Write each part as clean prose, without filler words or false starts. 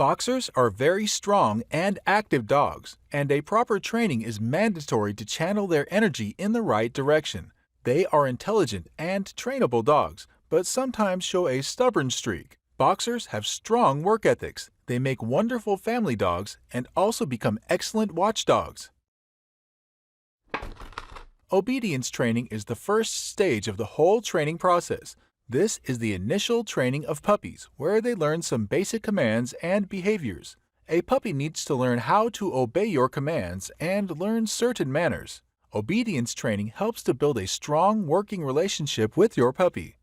Boxers are very strong and active dogs, and a proper training is mandatory to channel their energy in the right direction. They are intelligent and trainable dogs, but sometimes show a stubborn streak. Boxers have strong work ethics. They make wonderful family dogs and also become excellent watchdogs. Obedience training is the first stage of the whole training process. This is the initial training of puppies, where they learn some basic commands and behaviors. A puppy needs to learn how to obey your commands and learn certain manners. Obedience training helps to build a strong working relationship with your puppy.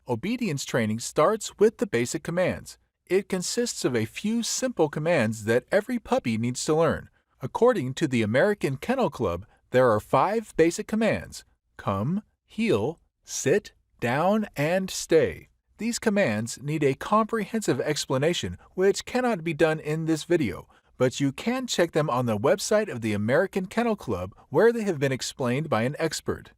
Obedience training starts with the basic commands. It consists of a few simple commands that every puppy needs to learn. According to the American Kennel Club, there are 5 basic commands: come, heel, sit, down, and stay. These commands need a comprehensive explanation, which cannot be done in this video, but you can check them on the website of the American Kennel Club, where they have been explained by an expert.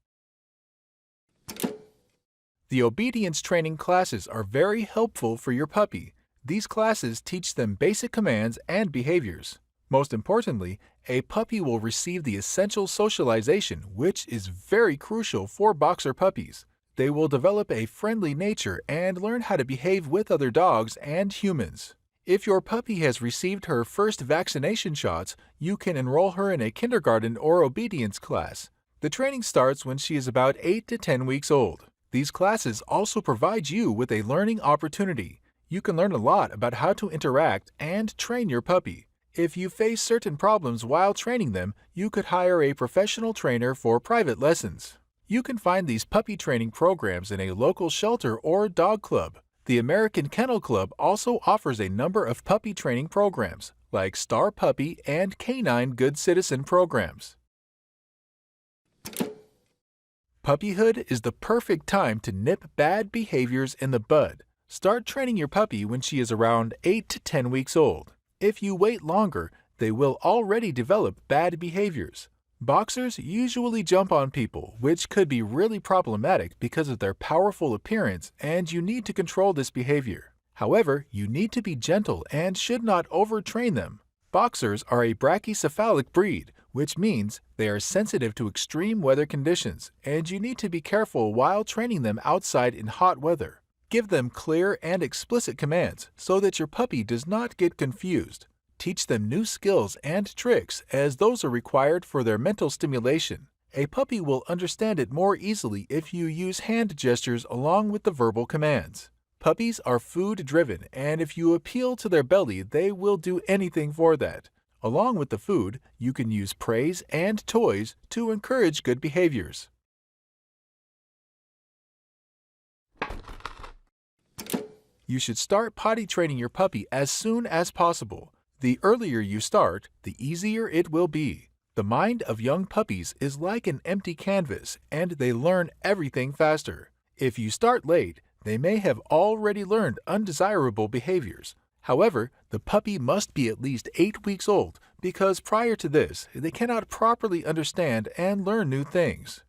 The obedience training classes are very helpful for your puppy. These classes teach them basic commands and behaviors. Most importantly, a puppy will receive the essential socialization, which is very crucial for boxer puppies. They will develop a friendly nature and learn how to behave with other dogs and humans. If your puppy has received her first vaccination shots, you can enroll her in a kindergarten or obedience class. The training starts when she is about 8 to 10 weeks old. These classes also provide you with a learning opportunity. You can learn a lot about how to interact and train your puppy. If you face certain problems while training them, you could hire a professional trainer for private lessons. You can find these puppy training programs in a local shelter or dog club. The American Kennel Club also offers a number of puppy training programs, like Star Puppy and Canine Good Citizen programs. Puppyhood is the perfect time to nip bad behaviors in the bud. Start training your puppy when she is around 8 to 10 weeks old. If you wait longer, they will already develop bad behaviors. Boxers usually jump on people, which could be really problematic because of their powerful appearance, and you need to control this behavior. However, you need to be gentle and should not overtrain them. Boxers are a brachycephalic breed, which means they are sensitive to extreme weather conditions, and you need to be careful while training them outside in hot weather. Give them clear and explicit commands so that your puppy does not get confused. Teach them new skills and tricks, as those are required for their mental stimulation. A puppy will understand it more easily if you use hand gestures along with the verbal commands. Puppies are food-driven, and if you appeal to their belly, they will do anything for that. Along with the food, you can use praise and toys to encourage good behaviors. You should start potty training your puppy as soon as possible. The earlier you start, the easier it will be. The mind of young puppies is like an empty canvas, and they learn everything faster. If you start late, they may have already learned undesirable behaviors. However, the puppy must be at least 8 weeks old, because prior to this, they cannot properly understand and learn new things.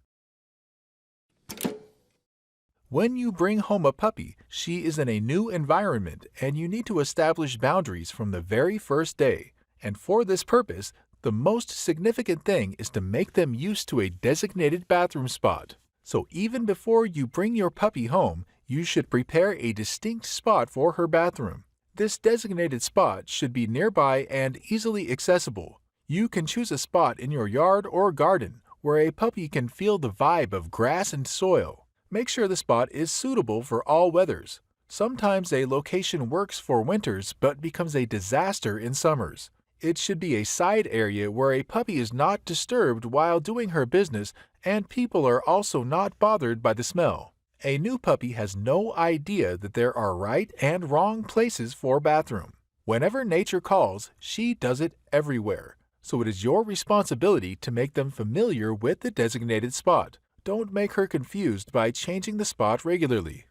When you bring home a puppy, she is in a new environment, and you need to establish boundaries from the very first day. And for this purpose, the most significant thing is to make them used to a designated bathroom spot. So even before you bring your puppy home, you should prepare a distinct spot for her bathroom. This designated spot should be nearby and easily accessible. You can choose a spot in your yard or garden where a puppy can feel the vibe of grass and soil. Make sure the spot is suitable for all weathers. Sometimes a location works for winters but becomes a disaster in summers. It should be a side area where a puppy is not disturbed while doing her business, and people are also not bothered by the smell. A new puppy has no idea that there are right and wrong places for bathroom. Whenever nature calls, she does it everywhere. So it is your responsibility to make them familiar with the designated spot. Don't make her confused by changing the spot regularly.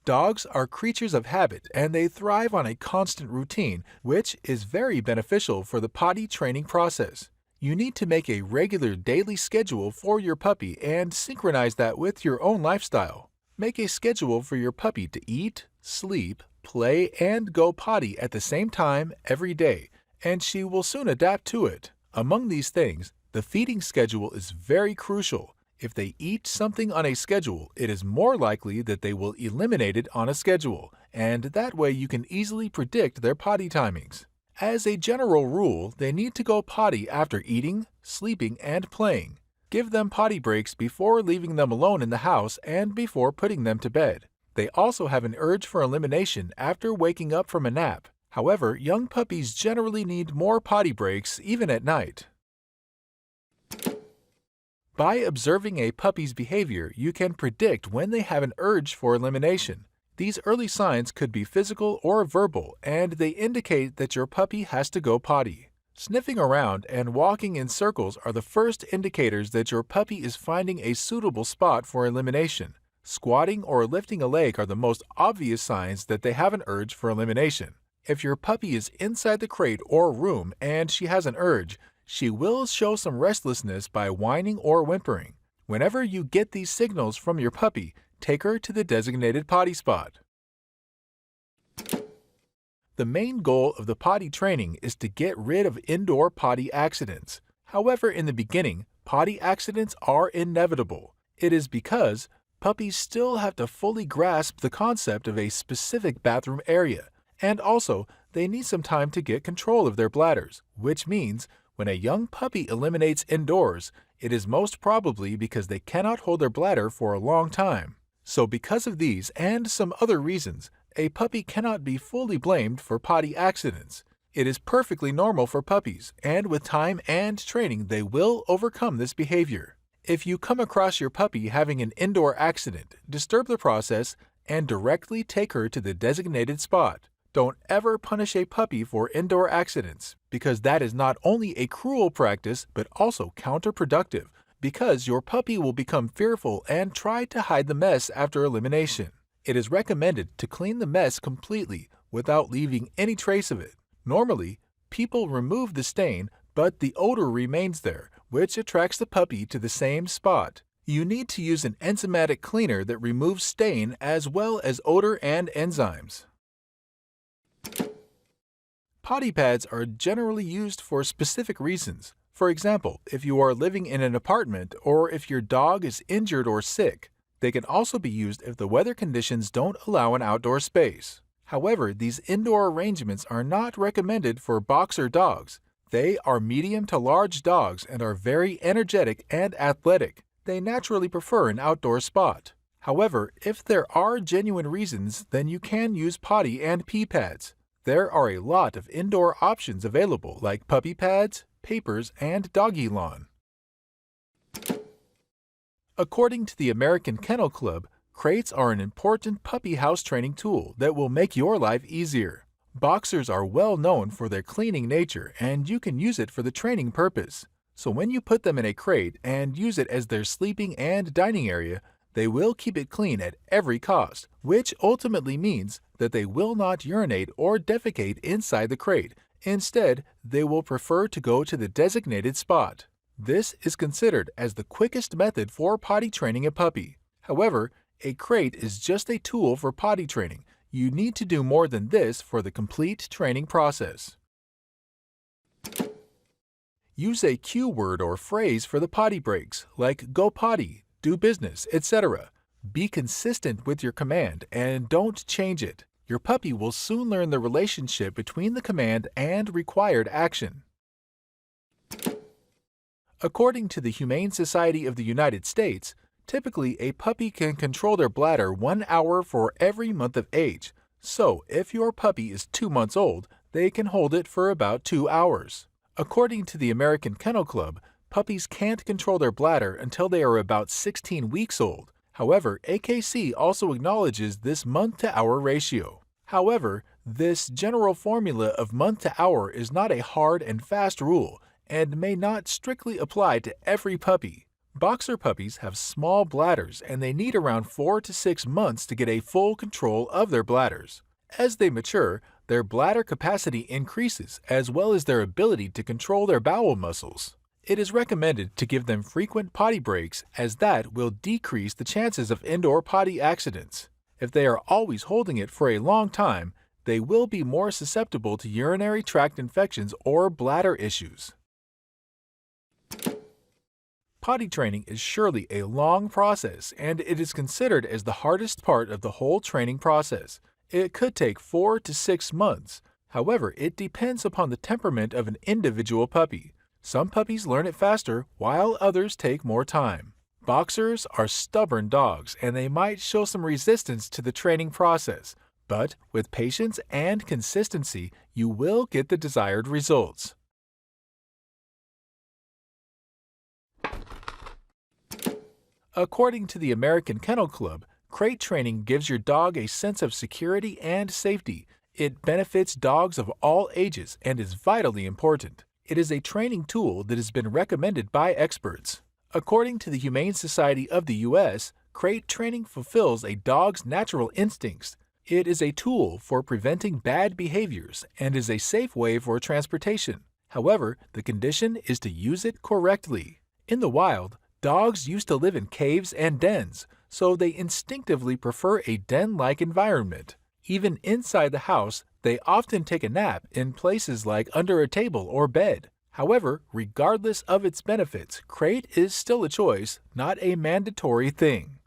Dogs are creatures of habit, and they thrive on a constant routine, which is very beneficial for the potty training process. You need to make a regular daily schedule for your puppy and synchronize that with your own lifestyle. Make a schedule for your puppy to eat, sleep, play, and go potty at the same time every day, and she will soon adapt to it. Among these things, the feeding schedule is very crucial. If they eat something on a schedule, it is more likely that they will eliminate it on a schedule, and that way you can easily predict their potty timings. As a general rule, they need to go potty after eating, sleeping, and playing. Give them potty breaks before leaving them alone in the house and before putting them to bed. They also have an urge for elimination after waking up from a nap. However, young puppies generally need more potty breaks even at night. By observing a puppy's behavior, you can predict when they have an urge for elimination. These early signs could be physical or verbal, and they indicate that your puppy has to go potty. Sniffing around and walking in circles are the first indicators that your puppy is finding a suitable spot for elimination. Squatting or lifting a leg are the most obvious signs that they have an urge for elimination. If your puppy is inside the crate or room and she has an urge, she will show some restlessness by whining or whimpering. Whenever you get these signals from your puppy, take her to the designated potty spot. The main goal of the potty training is to get rid of indoor potty accidents. However, in the beginning, potty accidents are inevitable. It is because puppies still have to fully grasp the concept of a specific bathroom area, and also they need some time to get control of their bladders, which means when a young puppy eliminates indoors, it is most probably because they cannot hold their bladder for a long time. So because of these and some other reasons, a puppy cannot be fully blamed for potty accidents. It is perfectly normal for puppies, and with time and training they will overcome this behavior. If you come across your puppy having an indoor accident, disturb the process and directly take her to the designated spot. Don't ever punish a puppy for indoor accidents, because that is not only a cruel practice but also counterproductive, because your puppy will become fearful and try to hide the mess after elimination. It is recommended to clean the mess completely without leaving any trace of it. Normally, people remove the stain, but the odor remains there, which attracts the puppy to the same spot. You need to use an enzymatic cleaner that removes stain as well as odor and enzymes. Potty pads are generally used for specific reasons. For example, if you are living in an apartment or if your dog is injured or sick. They can also be used if the weather conditions don't allow an outdoor space. However, these indoor arrangements are not recommended for boxer dogs. They are medium to large dogs and are very energetic and athletic. They naturally prefer an outdoor spot. However, if there are genuine reasons, then you can use potty and pee pads. There are a lot of indoor options available like puppy pads, papers, and doggy lawn. According to the American Kennel Club, crates are an important puppy house training tool that will make your life easier. Boxers are well known for their cleaning nature, and you can use it for the training purpose. So when you put them in a crate and use it as their sleeping and dining area, they will keep it clean at every cost, which ultimately means that they will not urinate or defecate inside the crate. Instead, they will prefer to go to the designated spot. This is considered as the quickest method for potty training a puppy. However, a crate is just a tool for potty training. You need to do more than this for the complete training process. Use a cue word or phrase for the potty breaks, like go potty, do business, etc. Be consistent with your command and don't change it. Your puppy will soon learn the relationship between the command and required action. According to the Humane Society of the United States, typically a puppy can control their bladder 1 hour for every month of age. So, if your puppy is 2 months old, they can hold it for about 2 hours. According to the American Kennel Club, puppies can't control their bladder until they are about 16 weeks old. However, AKC also acknowledges this month-to-hour ratio. However, this general formula of month-to-hour is not a hard and fast rule, and may not strictly apply to every puppy. Boxer puppies have small bladders and they need around 4 to 6 months to get a full control of their bladders. As they mature, their bladder capacity increases as well as their ability to control their bowel muscles. It is recommended to give them frequent potty breaks as that will decrease the chances of indoor potty accidents. If they are always holding it for a long time, they will be more susceptible to urinary tract infections or bladder issues. Potty training is surely a long process, and it is considered as the hardest part of the whole training process. It could take 4 to 6 months. However, it depends upon the temperament of an individual puppy. Some puppies learn it faster, while others take more time. Boxers are stubborn dogs, and they might show some resistance to the training process. But with patience and consistency, you will get the desired results. According to the American Kennel Club, crate training gives your dog a sense of security and safety. It benefits dogs of all ages and is vitally important. It is a training tool that has been recommended by experts. According to the Humane Society of the U.S., crate training fulfills a dog's natural instincts. It is a tool for preventing bad behaviors and is a safe way for transportation. However, the condition is to use it correctly. In the wild, dogs used to live in caves and dens, so they instinctively prefer a den-like environment. Even inside the house, they often take a nap in places like under a table or bed. However, regardless of its benefits, crate is still a choice, not a mandatory thing.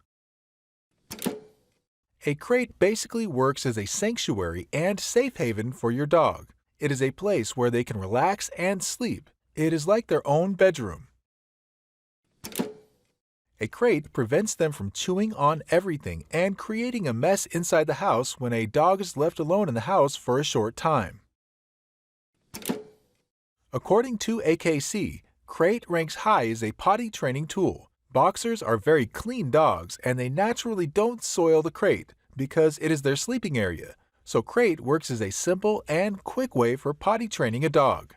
A crate basically works as a sanctuary and safe haven for your dog. It is a place where they can relax and sleep. It is like their own bedroom. A crate prevents them from chewing on everything and creating a mess inside the house when a dog is left alone in the house for a short time. According to AKC, crate ranks high as a potty training tool. Boxers are very clean dogs and they naturally don't soil the crate because it is their sleeping area, so crate works as a simple and quick way for potty training a dog.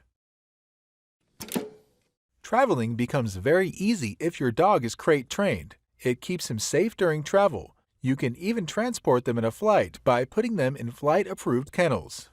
Traveling becomes very easy if your dog is crate trained. It keeps him safe during travel. You can even transport them in a flight by putting them in flight-approved kennels.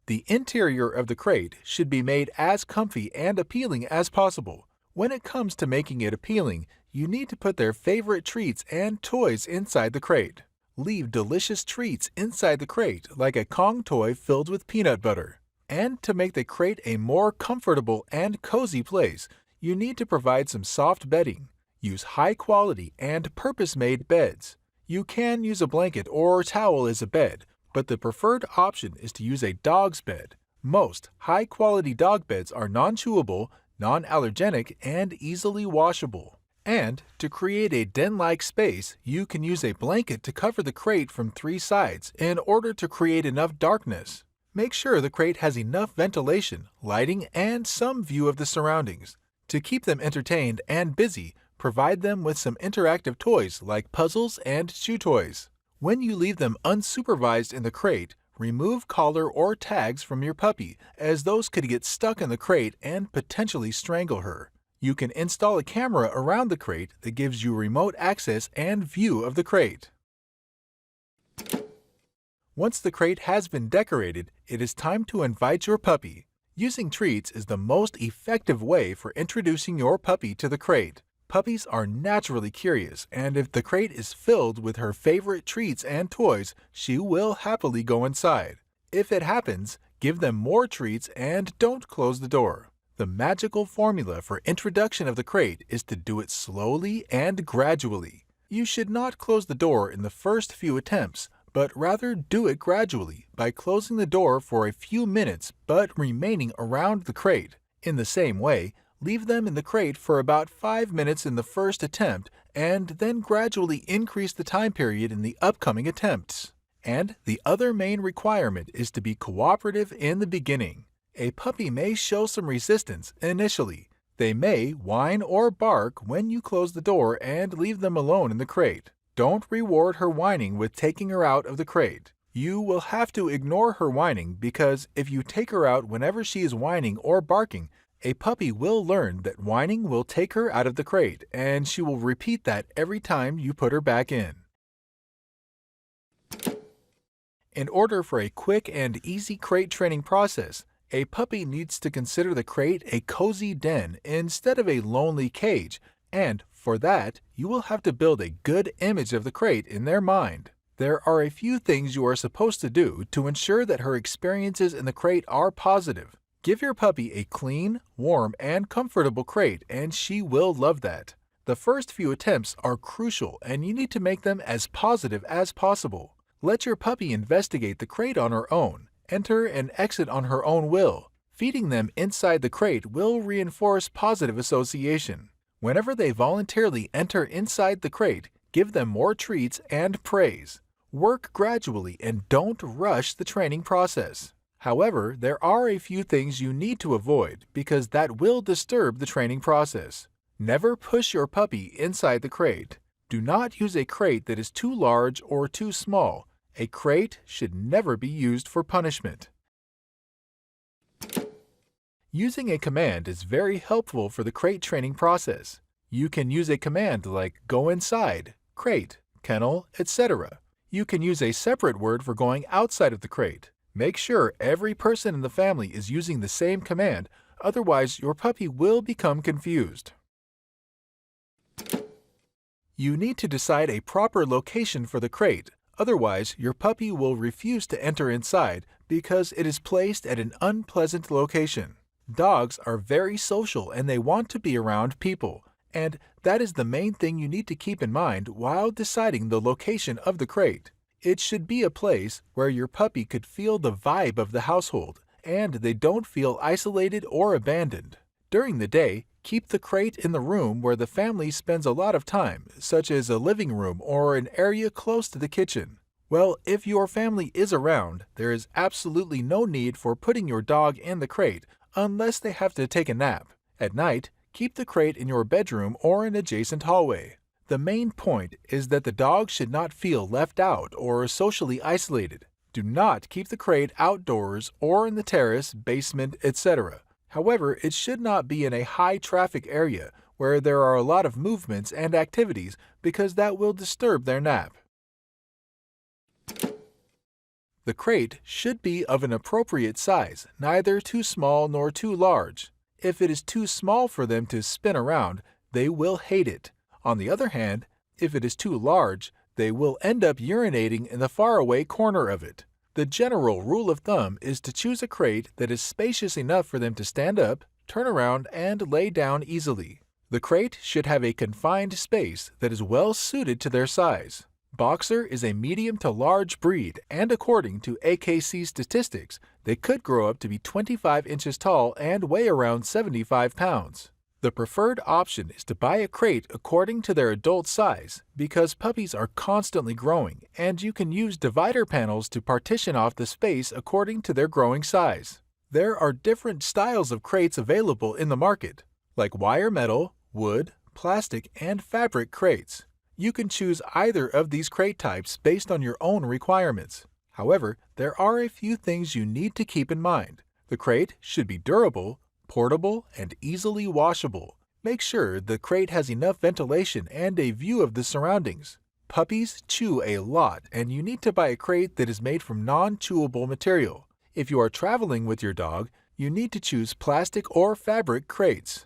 The interior of the crate should be made as comfy and appealing as possible. When it comes to making it appealing, you need to put their favorite treats and toys inside the crate. Leave delicious treats inside the crate like a Kong toy filled with peanut butter. And to make the crate a more comfortable and cozy place, you need to provide some soft bedding. Use high-quality and purpose-made beds. You can use a blanket or towel as a bed, but the preferred option is to use a dog's bed. Most high-quality dog beds are non-chewable, non-allergenic, and easily washable. And to create a den-like space, you can use a blanket to cover the crate from 3 sides in order to create enough darkness. Make sure the crate has enough ventilation, lighting, and some view of the surroundings. To keep them entertained and busy, provide them with some interactive toys like puzzles and chew toys. When you leave them unsupervised in the crate, remove collar or tags from your puppy, as those could get stuck in the crate and potentially strangle her. You can install a camera around the crate that gives you remote access and view of the crate. Once the crate has been decorated, it is time to invite your puppy. Using treats is the most effective way for introducing your puppy to the crate. Puppies are naturally curious, and if the crate is filled with her favorite treats and toys, she will happily go inside. If it happens, give them more treats and don't close the door. The magical formula for introduction of the crate is to do it slowly and gradually. You should not close the door in the first few attempts, but rather do it gradually by closing the door for a few minutes but remaining around the crate. In the same way, leave them in the crate for about 5 minutes in the first attempt and then gradually increase the time period in the upcoming attempts. And the other main requirement is to be cooperative in the beginning. A puppy may show some resistance initially. They may whine or bark when you close the door and leave them alone in the crate. Don't reward her whining with taking her out of the crate. You will have to ignore her whining because if you take her out whenever she is whining or barking, a puppy will learn that whining will take her out of the crate, and she will repeat that every time you put her back in. In order for a quick and easy crate training process, A puppy needs to consider the crate a cozy den instead of a lonely cage, and for that, you will have to build a good image of the crate in their mind. There are a few things you are supposed to do to ensure that her experiences in the crate are positive. Give your puppy a clean, warm, and comfortable crate, and she will love that. The first few attempts are crucial, and you need to make them as positive as possible. Let your puppy investigate the crate on her own, enter and exit on her own will. Feeding them inside the crate will reinforce positive association. Whenever they voluntarily enter inside the crate, give them more treats and praise. Work gradually and don't rush the training process. However, there are a few things you need to avoid because that will disturb the training process. Never push your puppy inside the crate. Do not use a crate that is too large or too small. A crate should never be used for punishment. Using a command is very helpful for the crate training process. You can use a command like go inside, crate, kennel, etc. You can use a separate word for going outside of the crate. Make sure every person in the family is using the same command, otherwise your puppy will become confused. You need to decide a proper location for the crate, otherwise your puppy will refuse to enter inside because it is placed at an unpleasant location. Dogs are very social and they want to be around people, and that is the main thing you need to keep in mind while deciding the location of the crate. It should be a place where your puppy could feel the vibe of the household and they don't feel isolated or abandoned. During the day, keep the crate in the room where the family spends a lot of time, such as a living room or an area close to the kitchen. Well, if your family is around, there is absolutely no need for putting your dog in the crate unless they have to take a nap. At night, keep the crate in your bedroom or an adjacent hallway. The main point is that the dog should not feel left out or socially isolated. Do not keep the crate outdoors or in the terrace, basement, etc. However, it should not be in a high-traffic area where there are a lot of movements and activities because that will disturb their nap. The crate should be of an appropriate size, neither too small nor too large. If it is too small for them to spin around, they will hate it. On the other hand, if it is too large, they will end up urinating in the faraway corner of it. The general rule of thumb is to choose a crate that is spacious enough for them to stand up, turn around, and lay down easily. The crate should have a confined space that is well suited to their size. Boxer is a medium to large breed, and according to AKC statistics, they could grow up to be 25 inches tall and weigh around 75 pounds. The preferred option is to buy a crate according to their adult size because puppies are constantly growing and you can use divider panels to partition off the space according to their growing size. There are different styles of crates available in the market, like wire metal, wood, plastic, and fabric crates. You can choose either of these crate types based on your own requirements. However, there are a few things you need to keep in mind. The crate should be durable, portable, and easily washable. Make sure the crate has enough ventilation and a view of the surroundings. Puppies chew a lot, and you need to buy a crate that is made from non-chewable material. If you are traveling with your dog, you need to choose plastic or fabric crates.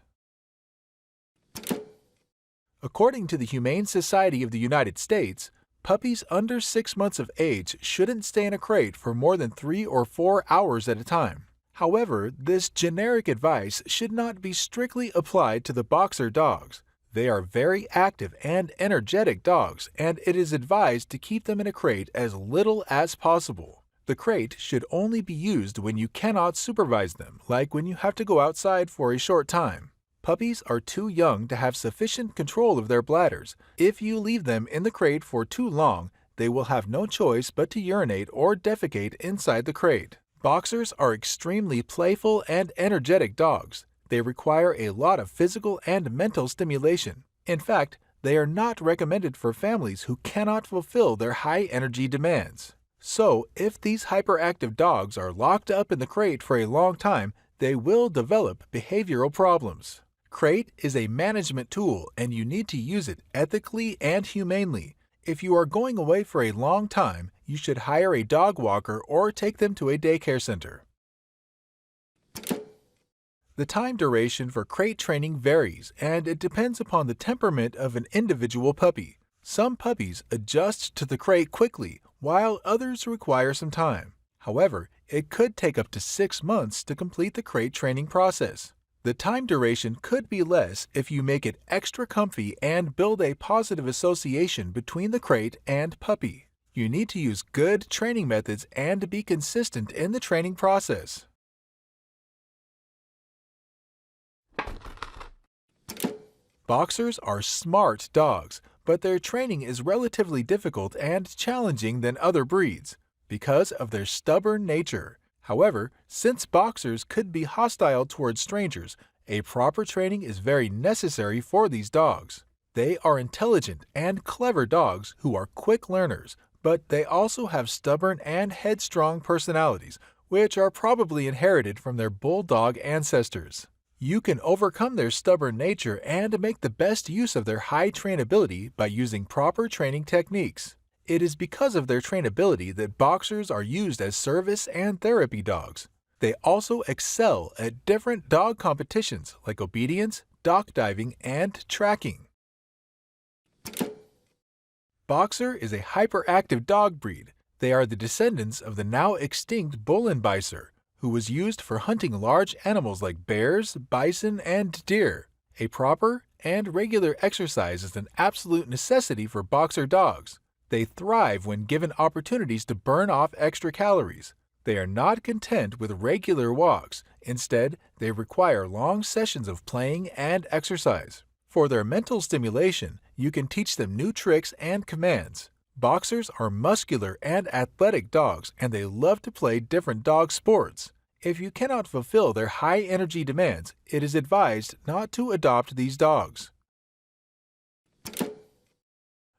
According to the Humane Society of the United States, puppies under 6 months of age shouldn't stay in a crate for more than 3 or 4 hours at a time. However, this generic advice should not be strictly applied to the boxer dogs. They are very active and energetic dogs, and it is advised to keep them in a crate as little as possible. The crate should only be used when you cannot supervise them, like when you have to go outside for a short time. Puppies are too young to have sufficient control of their bladders. If you leave them in the crate for too long, they will have no choice but to urinate or defecate inside the crate. Boxers are extremely playful and energetic dogs. They require a lot of physical and mental stimulation. In fact, they are not recommended for families who cannot fulfill their high-energy demands. So, if these hyperactive dogs are locked up in the crate for a long time, they will develop behavioral problems. Crate is a management tool, and you need to use it ethically and humanely. If you are going away for a long time, you should hire a dog walker or take them to a daycare center. The time duration for crate training varies, and it depends upon the temperament of an individual puppy. Some puppies adjust to the crate quickly, while others require some time. However, it could take up to 6 months to complete the crate training process. The time duration could be less if you make it extra comfy and build a positive association between the crate and puppy. You need to use good training methods and be consistent in the training process. Boxers are smart dogs, but their training is relatively difficult and challenging than other breeds because of their stubborn nature. However, since boxers could be hostile towards strangers, a proper training is very necessary for these dogs. They are intelligent and clever dogs who are quick learners, but they also have stubborn and headstrong personalities, which are probably inherited from their bulldog ancestors. You can overcome their stubborn nature and make the best use of their high trainability by using proper training techniques. It is because of their trainability that boxers are used as service and therapy dogs. They also excel at different dog competitions like obedience, dock diving, and tracking. Boxer is a hyperactive dog breed. They are the descendants of the now extinct Bullenbeißer, who was used for hunting large animals like bears, bison, and deer. A proper and regular exercise is an absolute necessity for boxer dogs. They thrive when given opportunities to burn off extra calories. They are not content with regular walks. Instead, they require long sessions of playing and exercise. For their mental stimulation, you can teach them new tricks and commands. Boxers are muscular and athletic dogs, and they love to play different dog sports. If you cannot fulfill their high-energy demands, it is advised not to adopt these dogs.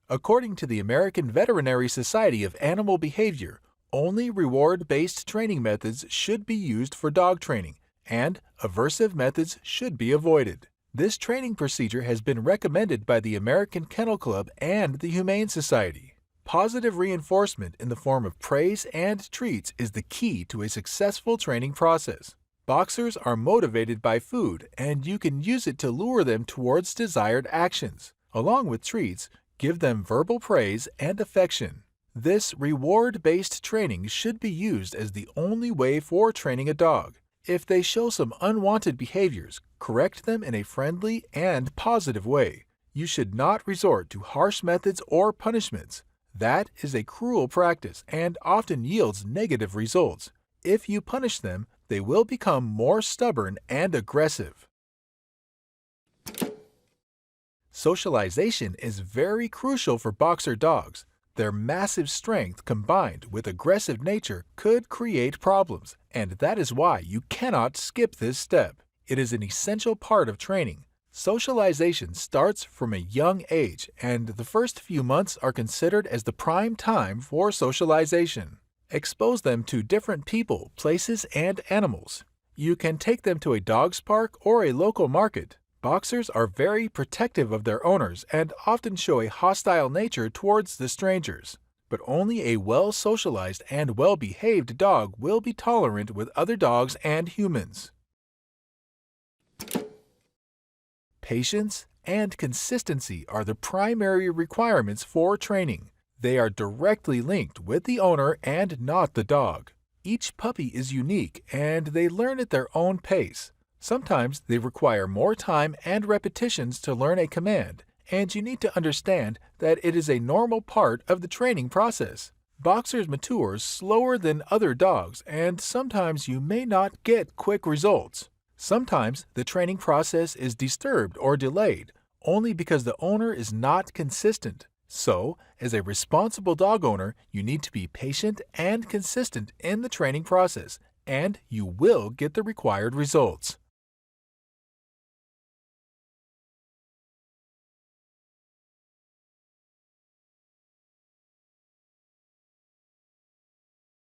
According to the American Veterinary Society of Animal Behavior, only reward-based training methods should be used for dog training, and aversive methods should be avoided. This training procedure has been recommended by the American Kennel Club and the Humane Society. Positive reinforcement in the form of praise and treats is the key to a successful training process. Boxers are motivated by food, and you can use it to lure them towards desired actions. Along with treats, give them verbal praise and affection. This reward-based training should be used as the only way for training a dog. If they show some unwanted behaviors, correct them in a friendly and positive way. You should not resort to harsh methods or punishments. That is a cruel practice and often yields negative results. If you punish them, they will become more stubborn and aggressive. Socialization is very crucial for boxer dogs. Their massive strength combined with aggressive nature could create problems, and that is why you cannot skip this step. It is an essential part of training. Socialization starts from a young age, and the first few months are considered as the prime time for socialization. Expose them to different people, places, and animals. You can take them to a dog's park or a local market. Boxers are very protective of their owners and often show a hostile nature towards the strangers. But only a well-socialized and well-behaved dog will be tolerant with other dogs and humans. Patience and consistency are the primary requirements for training. They are directly linked with the owner and not the dog. Each puppy is unique and they learn at their own pace. Sometimes they require more time and repetitions to learn a command, and you need to understand that it is a normal part of the training process. Boxers mature slower than other dogs, and sometimes you may not get quick results. Sometimes the training process is disturbed or delayed, only because the owner is not consistent. So, as a responsible dog owner, you need to be patient and consistent in the training process, and you will get the required results.